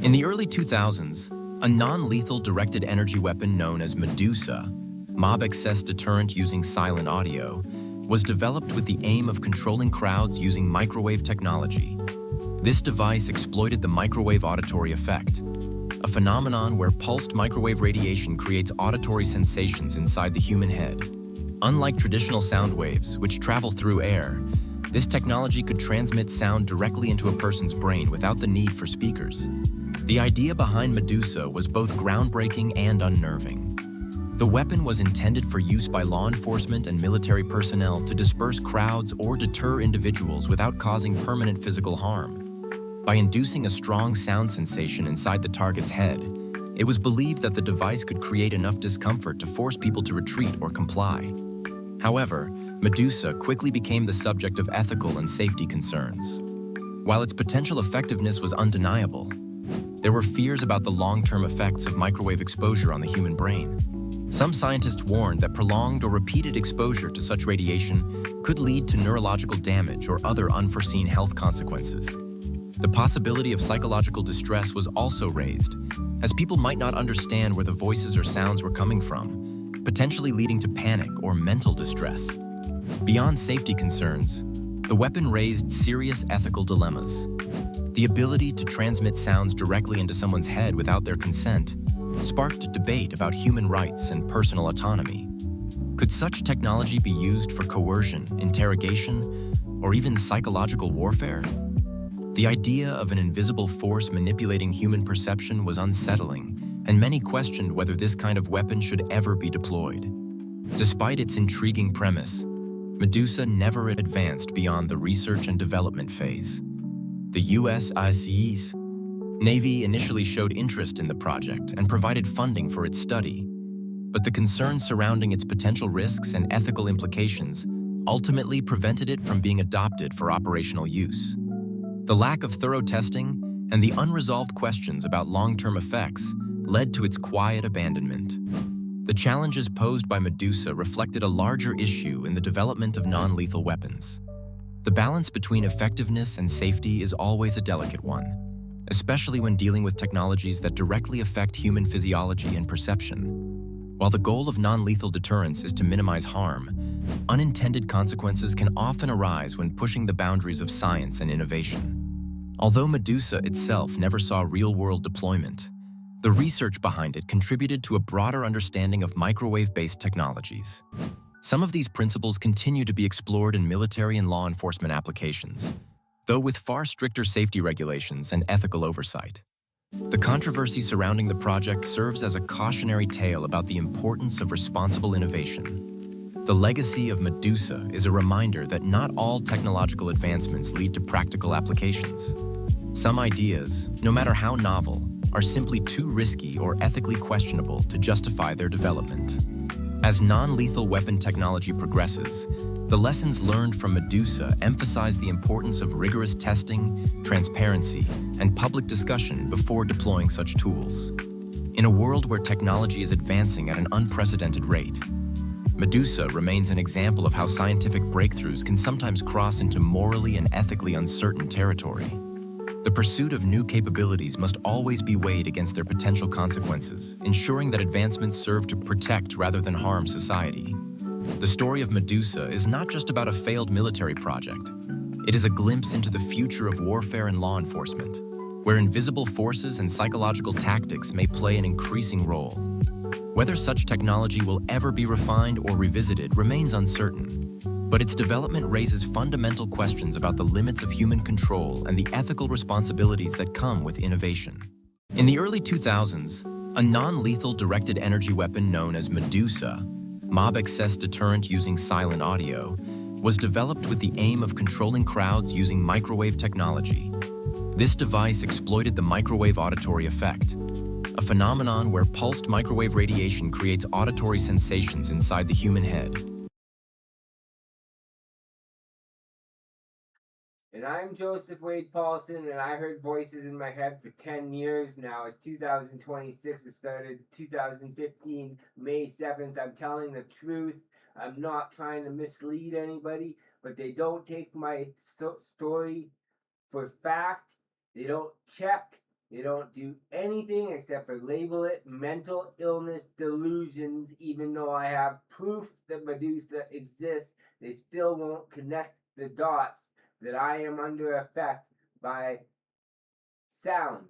In the early 2000s, a non-lethal directed energy weapon known as Medusa, mob excess deterrent using silent audio, was developed with the aim of controlling crowds using microwave technology. This device exploited the microwave auditory effect, a phenomenon where pulsed microwave radiation creates auditory sensations inside the human head. Unlike traditional sound waves, which travel through air, this technology could transmit sound directly into a person's brain without the need for speakers. The idea behind Medusa was both groundbreaking and unnerving. The weapon was intended for use by law enforcement and military personnel to disperse crowds or deter individuals without causing permanent physical harm. By inducing a strong sound sensation inside the target's head, it was believed that the device could create enough discomfort to force people to retreat or comply. However, Medusa quickly became the subject of ethical and safety concerns. While its potential effectiveness was undeniable, there were fears about the long-term effects of microwave exposure on the human brain. Some scientists warned that prolonged or repeated exposure to such radiation could lead to neurological damage or other unforeseen health consequences. The possibility of psychological distress was also raised, as people might not understand where the voices or sounds were coming from, potentially leading to panic or mental distress. Beyond safety concerns, the weapon raised serious ethical dilemmas. The ability to transmit sounds directly into someone's head without their consent sparked debate about human rights and personal autonomy. Could such technology be used for coercion, interrogation, or even psychological warfare? The idea of an invisible force manipulating human perception was unsettling, and many questioned whether this kind of weapon should ever be deployed. Despite its intriguing premise, Medusa never advanced beyond the research and development phase. The U.S. Navy initially showed interest in the project and provided funding for its study, but the concerns surrounding its potential risks and ethical implications ultimately prevented it from being adopted for operational use. The lack of thorough testing and the unresolved questions about long-term effects led to its quiet abandonment. The challenges posed by Medusa reflected a larger issue in the development of non-lethal weapons. The balance between effectiveness and safety is always a delicate one, especially when dealing with technologies that directly affect human physiology and perception. While the goal of non-lethal deterrence is to minimize harm, unintended consequences can often arise when pushing the boundaries of science and innovation. Although Medusa itself never saw real-world deployment, the research behind it contributed to a broader understanding of microwave-based technologies. Some of these principles continue to be explored in military and law enforcement applications, though with far stricter safety regulations and ethical oversight. The controversy surrounding the project serves as a cautionary tale about the importance of responsible innovation. The legacy of Medusa is a reminder that not all technological advancements lead to practical applications. Some ideas, no matter how novel, are simply too risky or ethically questionable to justify their development. As non-lethal weapon technology progresses, the lessons learned from Medusa emphasize the importance of rigorous testing, transparency, and public discussion before deploying such tools. In a world where technology is advancing at an unprecedented rate, Medusa remains an example of how scientific breakthroughs can sometimes cross into morally and ethically uncertain territory. The pursuit of new capabilities must always be weighed against their potential consequences, ensuring that advancements serve to protect rather than harm society. The story of Medusa is not just about a failed military project. It is a glimpse into the future of warfare and law enforcement, where invisible forces and psychological tactics may play an increasing role. Whether such technology will ever be refined or revisited remains uncertain, but its development raises fundamental questions about the limits of human control and the ethical responsibilities that come with innovation. In the early 2000s, a non-lethal directed energy weapon known as Medusa, mob excess deterrent using silent audio, was developed with the aim of controlling crowds using microwave technology. This device exploited the microwave auditory effect, a phenomenon where pulsed microwave radiation creates auditory sensations inside the human head. And I'm Joseph Wade Paulson, and I heard voices in my head for 10 years now. It's 2026. It started 2015, May 7th. I'm telling the truth. I'm not trying to mislead anybody, but they don't take my story for fact. They don't check They don't do anything except for label it mental illness delusions. Even though I have proof that Medusa exists, they still won't connect the dots that I am under effect by sound.